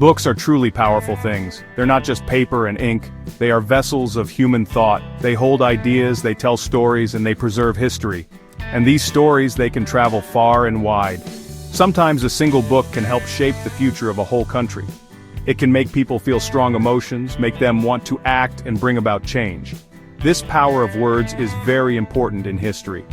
Books are truly powerful things. They're not just paper and ink, they are vessels of human thought. They hold ideas, they tell stories, and they preserve history. And these stories, they can travel far and wide. Sometimes a single book can help shape the future of a whole country. It can make people feel strong emotions, make them want to act and bring about change. This power of words is very important in history.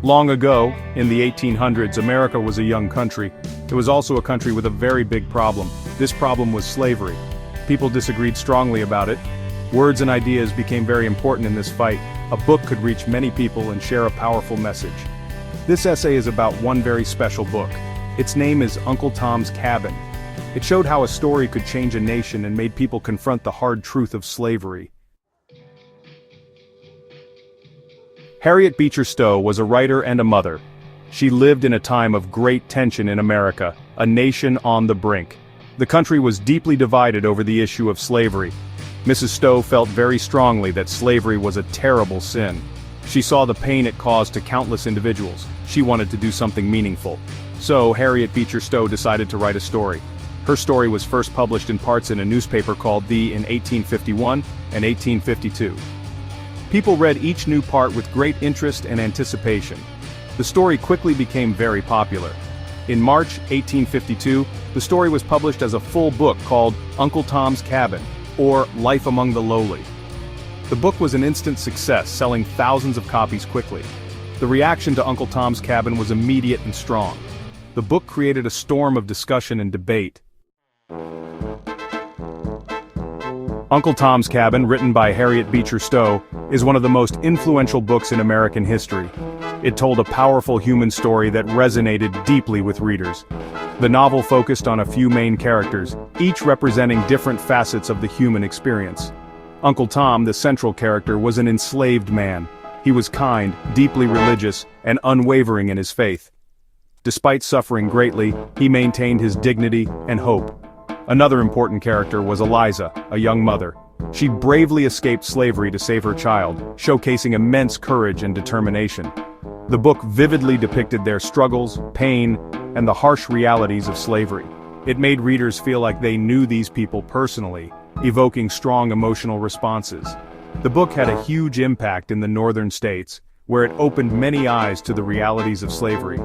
Long ago, in the 1800s, America was a young country. It was also a country with a very big problem. This problem was slavery. People disagreed strongly about it. Words and ideas became very important in this fight. A book could reach many people and share a powerful message. This essay is about one very special book. Its name is Uncle Tom's Cabin. It showed how a story could change a nation and made people confront the hard truth of slavery. Harriet Beecher Stowe was a writer and a mother. She lived in a time of great tension in America, a nation on the brink. The country was deeply divided over the issue of slavery. Mrs. Stowe felt very strongly that slavery was a terrible sin. She saw the pain it caused to countless individuals. She wanted to do something meaningful. So, Harriet Beecher Stowe decided to write a story. Her story was first published in parts in a newspaper called The in 1851 and 1852. People read each new part with great interest and anticipation. The story quickly became very popular. In March 1852, the story was published as a full book called Uncle Tom's Cabin, or Life Among the Lowly. The book was an instant success, selling thousands of copies quickly. The reaction to Uncle Tom's Cabin was immediate and strong. The book created a storm of discussion and debate. Uncle Tom's Cabin, written by Harriet Beecher Stowe, is one of the most influential books in American history. It told a powerful human story that resonated deeply with readers. The novel focused on a few main characters, each representing different facets of the human experience. Uncle Tom, the central character, was an enslaved man. He was kind, deeply religious, and unwavering in his faith. Despite suffering greatly, he maintained his dignity and hope. Another important character was Eliza, a young mother. She bravely escaped slavery to save her child, showcasing immense courage and determination. The book vividly depicted their struggles, pain, and the harsh realities of slavery. It made readers feel like they knew these people personally, evoking strong emotional responses. The book had a huge impact in the northern states, where it opened many eyes to the realities of slavery.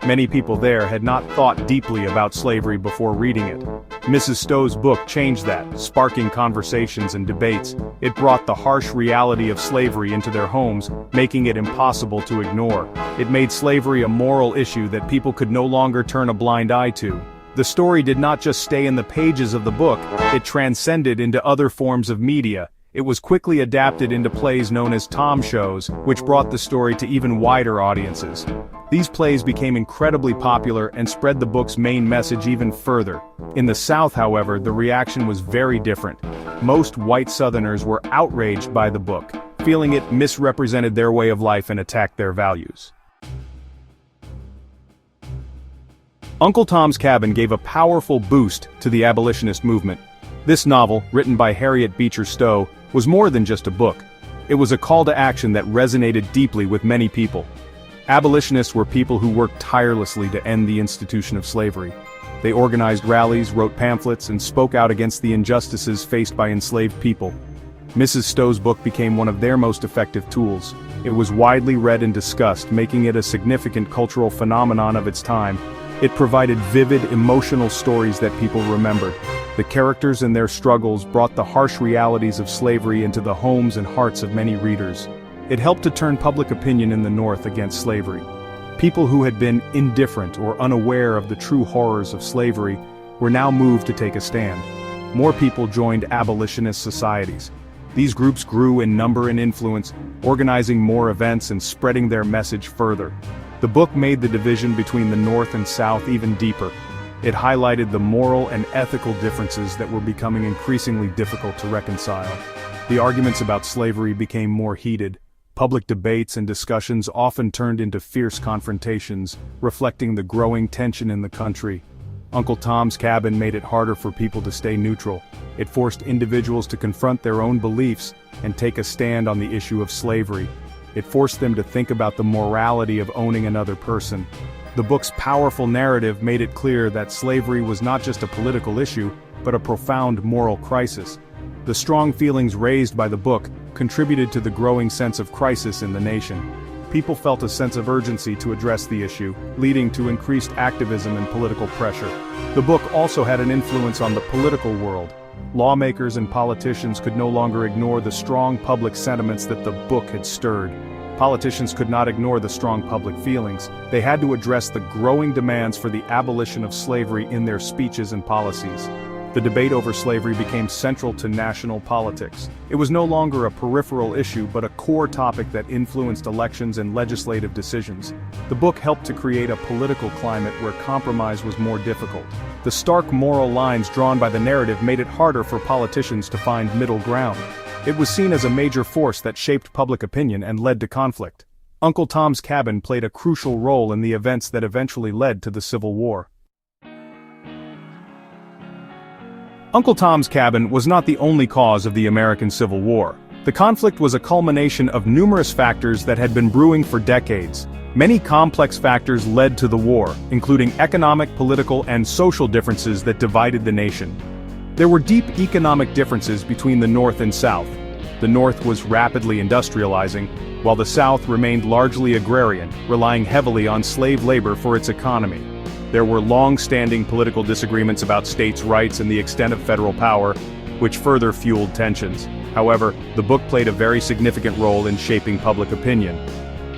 Many people there had not thought deeply about slavery before reading it. Mrs. Stowe's book changed that, sparking conversations and debates. It brought the harsh reality of slavery into their homes, making it impossible to ignore. It made slavery a moral issue that people could no longer turn a blind eye to. The story did not just stay in the pages of the book, it transcended into other forms of media. It was quickly adapted into plays known as Tom shows, which brought the story to even wider audiences. These plays became incredibly popular and spread the book's main message even further. In the South, however, the reaction was very different. Most white Southerners were outraged by the book, feeling it misrepresented their way of life and attacked their values. Uncle Tom's Cabin gave a powerful boost to the abolitionist movement. This novel, written by Harriet Beecher Stowe, was more than just a book. It was a call to action that resonated deeply with many people. Abolitionists were people who worked tirelessly to end the institution of slavery. They organized rallies, wrote pamphlets, and spoke out against the injustices faced by enslaved people. Mrs. Stowe's book became one of their most effective tools. It was widely read and discussed, making it a significant cultural phenomenon of its time. It provided vivid, emotional stories that people remembered. The characters and their struggles brought the harsh realities of slavery into the homes and hearts of many readers. It helped to turn public opinion in the North against slavery. People who had been indifferent or unaware of the true horrors of slavery were now moved to take a stand. More people joined abolitionist societies. These groups grew in number and influence, organizing more events and spreading their message further. The book made the division between the North and South even deeper. It highlighted the moral and ethical differences that were becoming increasingly difficult to reconcile. The arguments about slavery became more heated. Public debates and discussions often turned into fierce confrontations, reflecting the growing tension in the country. Uncle Tom's Cabin made it harder for people to stay neutral. It forced individuals to confront their own beliefs and take a stand on the issue of slavery. It forced them to think about the morality of owning another person. The book's powerful narrative made it clear that slavery was not just a political issue, but a profound moral crisis. The strong feelings raised by the book contributed to the growing sense of crisis in the nation. People felt a sense of urgency to address the issue, leading to increased activism and political pressure. The book also had an influence on the political world. Lawmakers and politicians could no longer ignore the strong public sentiments that the book had stirred. Politicians could not ignore the strong public feelings. They had to address the growing demands for the abolition of slavery in their speeches and policies. The debate over slavery became central to national politics. It was no longer a peripheral issue but a core topic that influenced elections and legislative decisions. The book helped to create a political climate where compromise was more difficult. The stark moral lines drawn by the narrative made it harder for politicians to find middle ground. It was seen as a major force that shaped public opinion and led to conflict. Uncle Tom's Cabin played a crucial role in the events that eventually led to the Civil War. Uncle Tom's Cabin was not the only cause of the American Civil War. The conflict was a culmination of numerous factors that had been brewing for decades. Many complex factors led to the war, including economic, political, and social differences that divided the nation. There were deep economic differences between the North and South. The North was rapidly industrializing, while the South remained largely agrarian, relying heavily on slave labor for its economy. There were long-standing political disagreements about states' rights and the extent of federal power, which further fueled tensions. However, the book played a very significant role in shaping public opinion.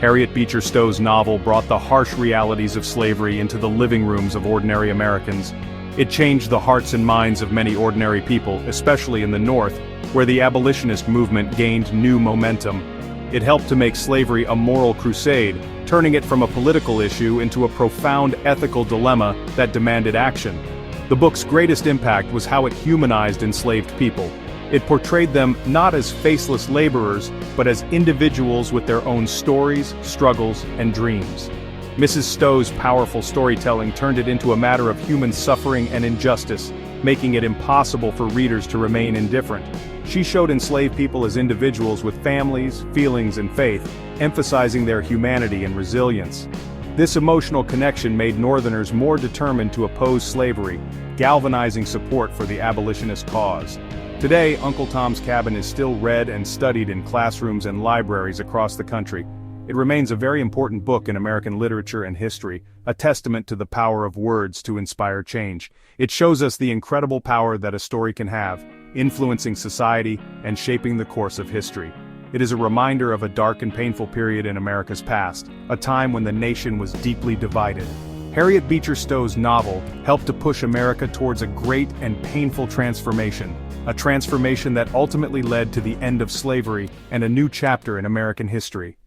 Harriet Beecher Stowe's novel brought the harsh realities of slavery into the living rooms of ordinary Americans. It changed the hearts and minds of many ordinary people, especially in the North, where the abolitionist movement gained new momentum. It helped to make slavery a moral crusade, turning it from a political issue into a profound ethical dilemma that demanded action. The book's greatest impact was how it humanized enslaved people. It portrayed them not as faceless laborers, but as individuals with their own stories, struggles, and dreams. Mrs. Stowe's powerful storytelling turned it into a matter of human suffering and injustice, making it impossible for readers to remain indifferent. She showed enslaved people as individuals with families, feelings, and faith, emphasizing their humanity and resilience. This emotional connection made Northerners more determined to oppose slavery, galvanizing support for the abolitionist cause. Today, Uncle Tom's Cabin is still read and studied in classrooms and libraries across the country. It remains a very important book in American literature and history, a testament to the power of words to inspire change. It shows us the incredible power that a story can have, influencing society and shaping the course of history. It is a reminder of a dark and painful period in America's past, a time when the nation was deeply divided. Harriet Beecher Stowe's novel helped to push America towards a great and painful transformation, a transformation that ultimately led to the end of slavery and a new chapter in American history.